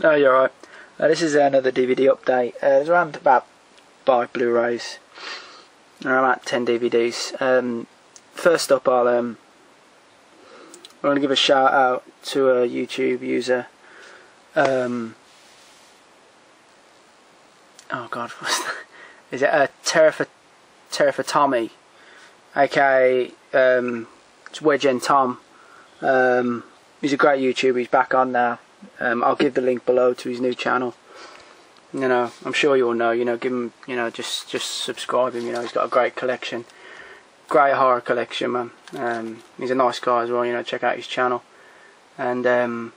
Oh, you're right. This is another DVD update. There's around about 5 Blu-rays. There are about 10 DVDs. First up, I want to give a shout out to a YouTube user. Oh God, what's that? Is it Henriksen, aka it's Wedjentom'w. He's a great YouTuber. He's back on now. I'll give the link below to his new channel. You know, I'm sure you all know. You know, give him. You know, just subscribe him. You know, he's got a great collection, great horror collection, man. He's a nice guy as well. You know, check out his channel. And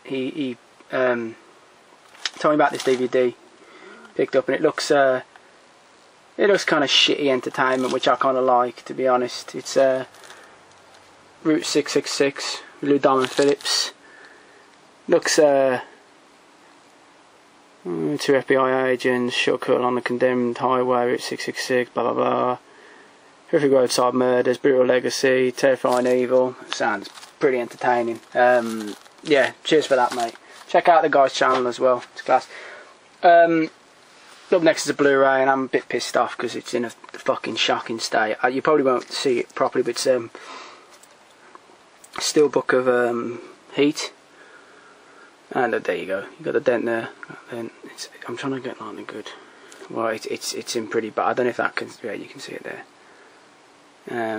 he told me about this DVD picked up, and it looks kind of shitty entertainment, which I kind of like, to be honest. It's Route 666, Lou Diamond Phillips. Looks two FBI agents shortcut on the condemned highway, Route 666, blah blah blah. Horrific roadside murders, brutal legacy, terrifying evil. Sounds pretty entertaining. Yeah, cheers for that, mate. Check out the guy's channel as well. It's class. Up next is a Blu-ray, and I'm a bit pissed off because it's in a fucking shocking state. You probably won't see it properly, but it's Steelbook of Heat. And there you go. You got the dent there. Then I'm trying to get like good. Well, it's in pretty bad. I don't know if that can. Yeah, you can see it there.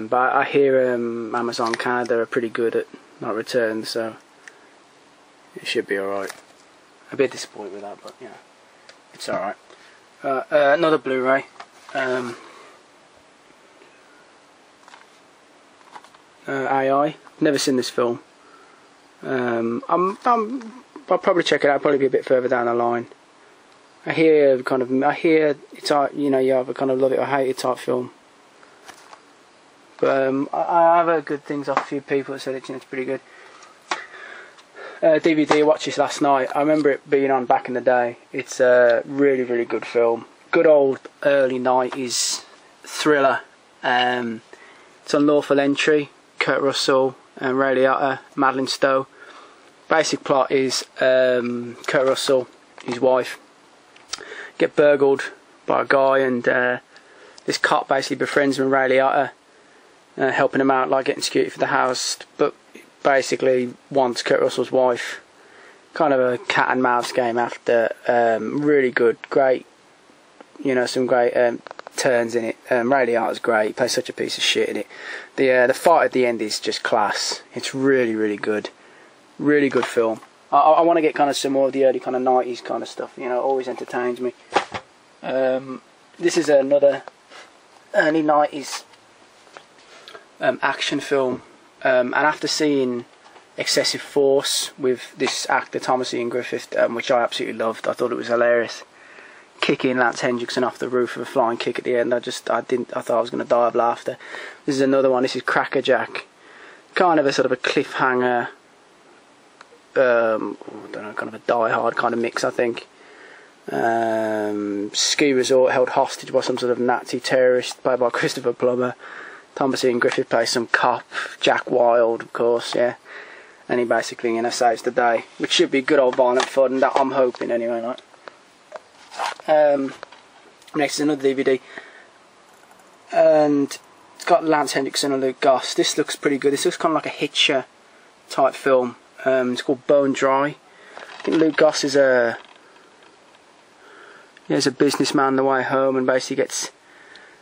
But I hear Amazon Canada are pretty good at not returns, so it should be alright. A bit disappointed with that, but yeah, it's alright. Another Blu-ray. AI. Never seen this film. I'll probably check it out. Probably be a bit further down the line. I hear it's you know, you either kind of love it or hate it type film. But I have heard good things off a few people that said it's pretty good. DVD, I watched this last night. I remember it being on back in the day. It's a really, really good film. Good old early 90s thriller. It's on Lawful Entry. Kurt Russell and Ray Liotta, Madeline Stowe. Basic plot is Kurt Russell, his wife, get burgled by a guy, and this cop basically befriends him and Ray Liotta, helping him out, like getting security for the house, but basically wants Kurt Russell's wife. Kind of a cat and mouse game after. Really good, great, you know, some great turns in it. Ray Liotta's great. He plays such a piece of shit in it. The fight at the end is just class. It's really, really good. Really good film. I want to get kind of some more of the early kind of 90s kind of stuff. You know, it always entertains me. This is another early 90s action film. And after seeing Excessive Force with this actor Thomas Ian Griffith, which I absolutely loved, I thought it was hilarious. Kicking Lance Henriksen off the roof with a flying kick at the end. I thought I was going to die of laughter. This is another one. This is Crackerjack. Kind of a sort of a cliffhanger. I don't know, kind of a Die Hard kind of mix, I think. Ski resort held hostage by some sort of Nazi terrorist played by Christopher Plummer. Thomas Ian Griffith plays some cop, Jack Wilde, of course, yeah. And he basically, you know, saves the day, which should be good old violent fun. That I'm hoping anyway, like. Next is another DVD, and it's got Lance Henriksen and Luke Goss. This looks pretty good. This looks kind of like a Hitcher type film. It's called Bone Dry. I think Luke Goss is a businessman on the way home, and basically gets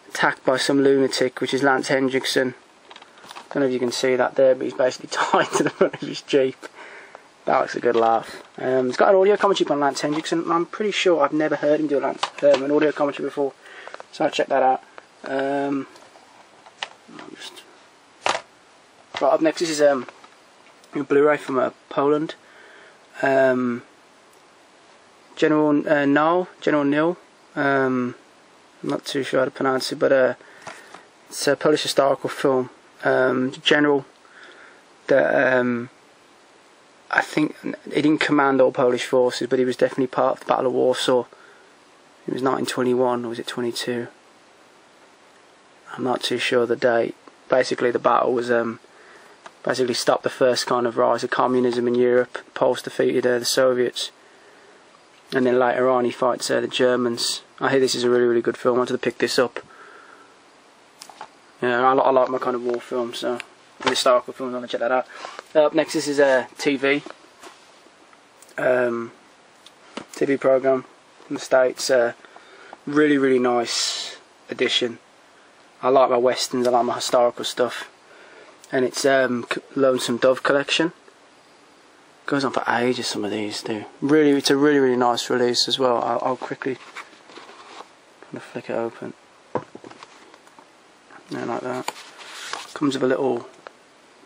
attacked by some lunatic, which is Lance Henriksen. I don't know if you can see that there, but he's basically tied to the front of his Jeep. That looks a good laugh. It's got an audio commentary by Lance Henriksen. I'm pretty sure I've never heard him do an audio commentary before, so I'll check that out. Right, up next, this is a Blu-ray from Poland. General Nil. I'm not too sure how to pronounce it, but it's a Polish historical film. General that I think he didn't command all Polish forces, but he was definitely part of the Battle of Warsaw. It was 1921, or was it 22? I'm not too sure the date. Basically, the battle was basically stopped the first kind of rise of communism in Europe. Poles defeated the Soviets. and then later on he fights the Germans. I hear this is a really, really good film. I wanted to pick this up. Yeah, I like my kind of war films, so historical films. I want to check that out. Up next, this is a TV program in the States. Really, really nice edition. I like my westerns. I like my historical stuff, and it's Lonesome Dove collection. Goes on for ages. Some of these do. Really, it's a really, really nice release as well. I'll quickly kind of flick it open. Yeah, like that. Comes with a little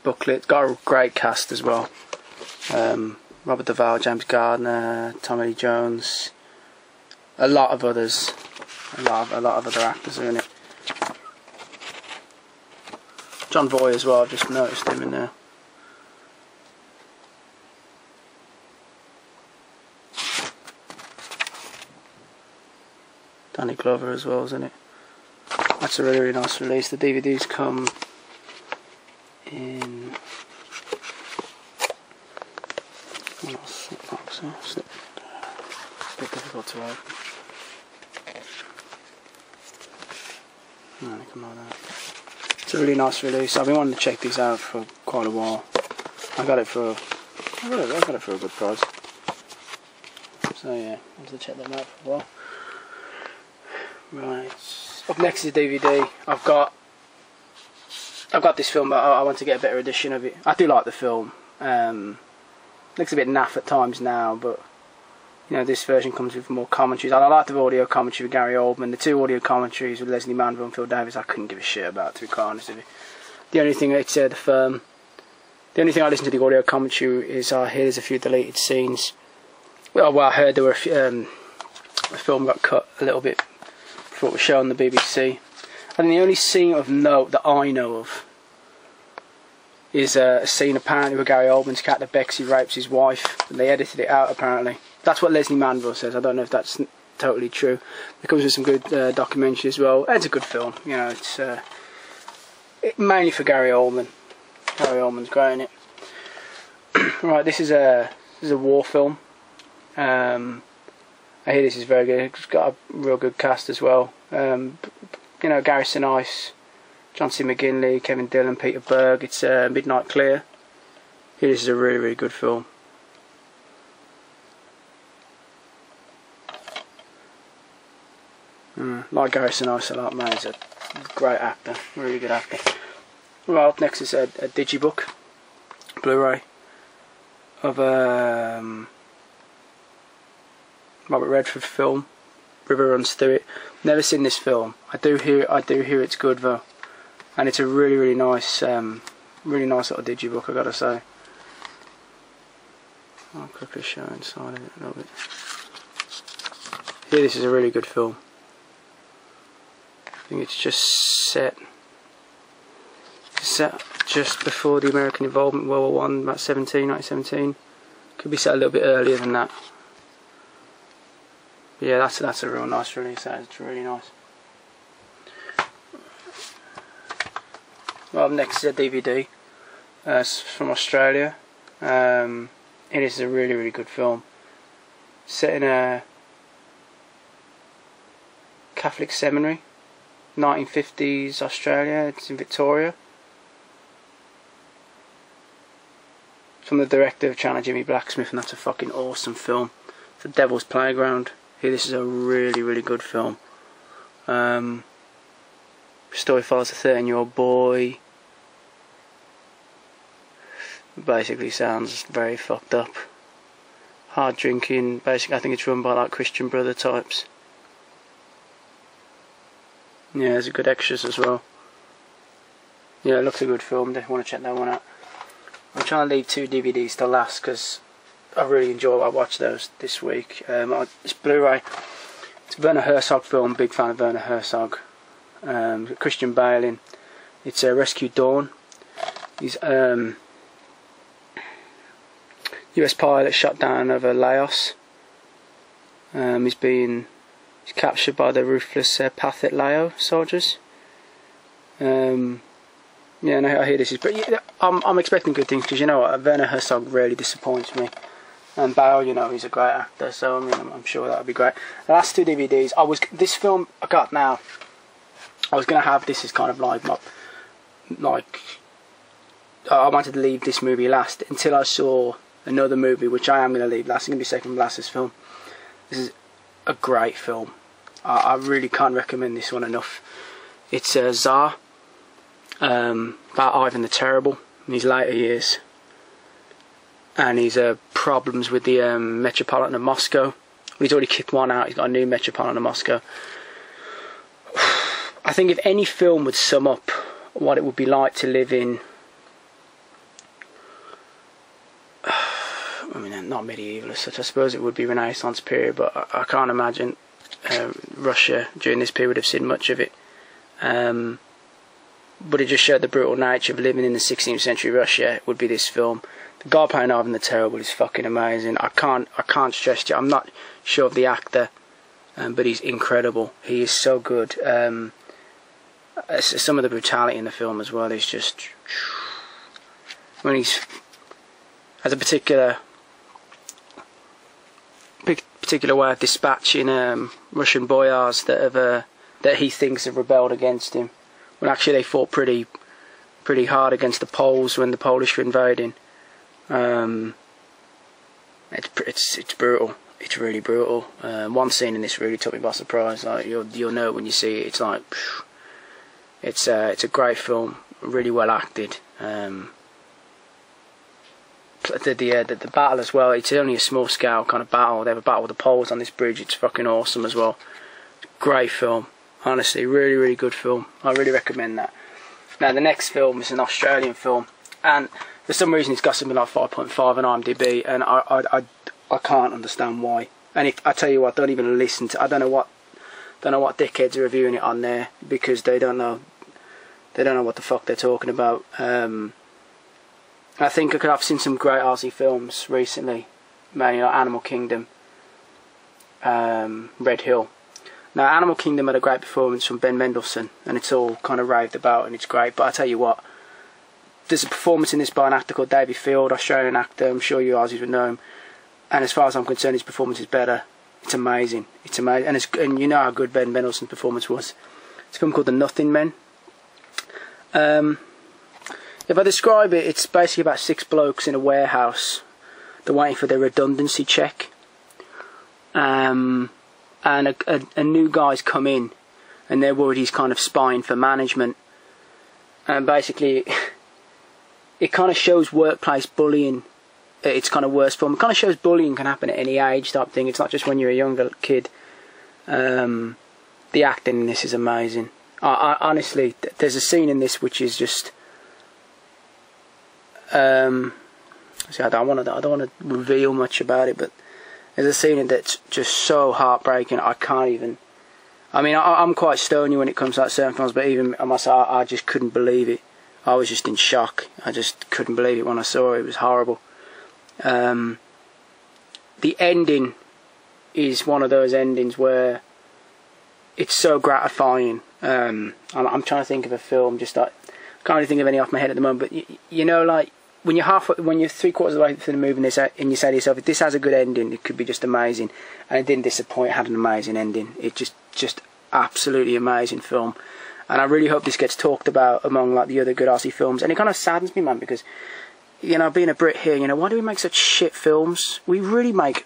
booklet. It's got a great cast as well. Robert Duvall, James Gardner, Tommy Lee Jones, a lot of others. A lot of other actors are in it. John Voight as well. I've just noticed him in there. Danny Glover as well, isn't it? That's a really, really nice release. The DVDs come in. It's a bit difficult to open. No, come like that. It's a really nice release. I've been wanting to check these out for quite a while. I got it for a good price. So yeah, I wanted to check them out for a while. Right. Up next is DVD. I've got this film, but I want to get a better edition of it. I do like the film. Looks a bit naff at times now, but you know, this version comes with more commentaries. I like the audio commentary with Gary Oldman. The two audio commentaries with Leslie Manville and Phil Davis, I couldn't give a shit about, to be quite honest with you. The only thing it's The only thing I listen to the audio commentary is I hear there's a few deleted scenes. Well, I heard there were the film got cut a little bit before it was shown on the BBC. And the only scene of note that I know of is a scene apparently where Gary Oldman's character Bexy rapes his wife, and they edited it out apparently. That's what Leslie Manville says. I don't know if that's totally true. It comes with some good documentary as well. It's a good film. You know, it's mainly for Gary Oldman. Gary Oldman's great in it. Right, this is a war film. I hear this is very good. It's got a real good cast as well. You know, Gary Sinise, John C. McGinley, Kevin Dillon, Peter Berg. It's Midnight Clear. Here, this is a really, really good film. Like Gary Sinise a lot, man. He's a great actor, really good actor. Well, up next is a Digibook, Blu-ray of Robert Redford film, River Runs Through It. Never seen this film. I do hear it's good though, and it's a really, really nice little Digibook, I gotta say. I'll quickly show inside of it a little bit. Here, this is a really good film. I think it's just set just before the American involvement in World War I, about 1917. Could be set a little bit earlier than that. But yeah, that's a real nice release. It's really nice. Well, next is a DVD. It's from Australia. It is a really, really good film. Set in a Catholic seminary. 1950s Australia. It's in Victoria. From the director of China, Jimmy Blacksmith, and that's a fucking awesome film. The Devil's Playground. Here, this is a really, really good film. Story follows a 13-year-old boy. Basically, sounds very fucked up. Hard drinking. Basically, I think it's run by like Christian Brother types. Yeah, there's a good extras as well. Yeah, it looks a good film. Definitely want to check that one out. I'm trying to leave 2 DVDs to last because I really enjoy I watched those this week. It's Blu-ray. It's a Werner Herzog film. Big fan of Werner Herzog. Christian Bale in. It's Rescue Dawn. He's US pilot shot down over Laos. He's captured by the ruthless Pathet Lao soldiers. Yeah, no, I hear this is, but yeah, I'm expecting good things because you know what, Werner Herzog really disappoints me. And Bale, you know, he's a great actor, so I mean, I'm sure that would be great. The last 2 DVDs, this film I got now, I was going to have this as kind of like I wanted to leave this movie last until I saw another movie, which I am going to leave last. It's going to be second from last, this film. This is a great film. I really can't recommend this one enough. It's Tsar, about Ivan the Terrible in his later years, and his problems with the Metropolitan of Moscow. Well, he's already kicked one out. He's got a new Metropolitan of Moscow. I think if any film would sum up what it would be like to live in, I mean, not medieval as such, I suppose it would be Renaissance period, but I can't imagine Russia during this period have seen much of it. But it just showed the brutal nature of living in the 16th century Russia. It would be this film. The guy playing Ivan the Terrible is fucking amazing. I can't stress it. I'm not sure of the actor, but he's incredible. He is so good. Some of the brutality in the film as well is just, when he's has a particular way of dispatching Russian boyars that he thinks have rebelled against him. Well, actually, they fought pretty hard against the Poles when the Polish were invading. It's brutal. It's really brutal. One scene in this really took me by surprise. Like you'll know when you see it. It's like, it's a great film, really well acted. The battle as well, it's only a small scale kind of battle. They have a battle with the Poles on this bridge. It's fucking awesome as well. Great film, honestly, really, really good film. I really recommend that. Now the next film is an Australian film, and for some reason it's got something like 5.5 on IMDb, and I can't understand why. And if I tell you what, don't even listen to. I don't know what dickheads are reviewing it on there, because they don't know what the fuck they're talking about. I think I've seen some great Aussie films recently, mainly like Animal Kingdom, Red Hill. Now Animal Kingdom had a great performance from Ben Mendelsohn, and it's all kind of raved about, and it's great. But I tell you what, there's a performance in this by an actor called David Field, Australian actor. I'm sure you Aussies would know him. And as far as I'm concerned, his performance is better. It's amazing. It's amazing, and you know how good Ben Mendelsohn's performance was. It's a film called The Nothing Men. If I describe it, it's basically about 6 blokes in a warehouse. They're waiting for their redundancy check. And a new guy's come in, and they're worried he's kind of spying for management. And basically, it kind of shows workplace bullying at its kind of worst form. It kind of shows bullying can happen at any age type thing. It's not just when you're a younger kid. The acting in this is amazing. Honestly, there's a scene in this which is just... see, I don't want to reveal much about it, but there's a scene that's just so heartbreaking. I can't even. I mean, I'm quite stony when it comes to like certain films, but even myself, I just couldn't believe it. I was just in shock. I just couldn't believe it when I saw it. It was horrible. The ending is one of those endings where it's so gratifying. I'm trying to think of a film, just like, I can't really think of any off my head at the moment, but you know, like when you're 3/4 of the way through the movie and you say to yourself, if this has a good ending, it could be just amazing. And it didn't disappoint. It had an amazing ending. It just absolutely amazing film. And I really hope this gets talked about among like the other good Aussie films. And it kind of saddens me, man, because, you know, being a Brit here, you know, why do we make such shit films? We really make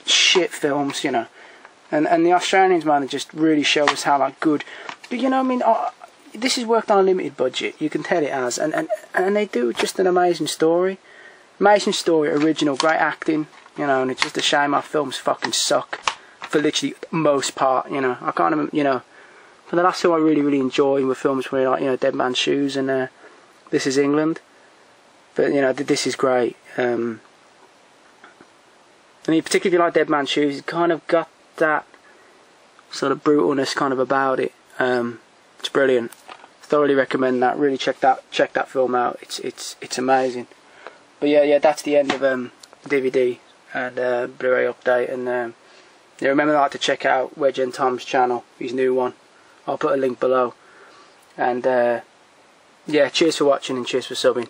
shit films, you know. And the Australians, man, just really show us how like good. But you know, I mean, this is worked on a limited budget. You can tell it has, and they do just an amazing story, original, great acting, you know. And it's just a shame our films fucking suck for literally most part, you know. I can't even, you know. But the last two I really enjoyed were films where, like, you know, Dead Man's Shoes and This Is England. But you know, this is great. I mean, particularly if you like Dead Man's Shoes, it kind of got that sort of brutalness kind of about it. It's brilliant. Thoroughly recommend that. Really check that film out. It's amazing. But yeah, that's the end of DVD and Blu-ray update. And yeah, remember like to check out Wedjentom'w's channel, his new one. I'll put a link below. And yeah, cheers for watching and cheers for subbing.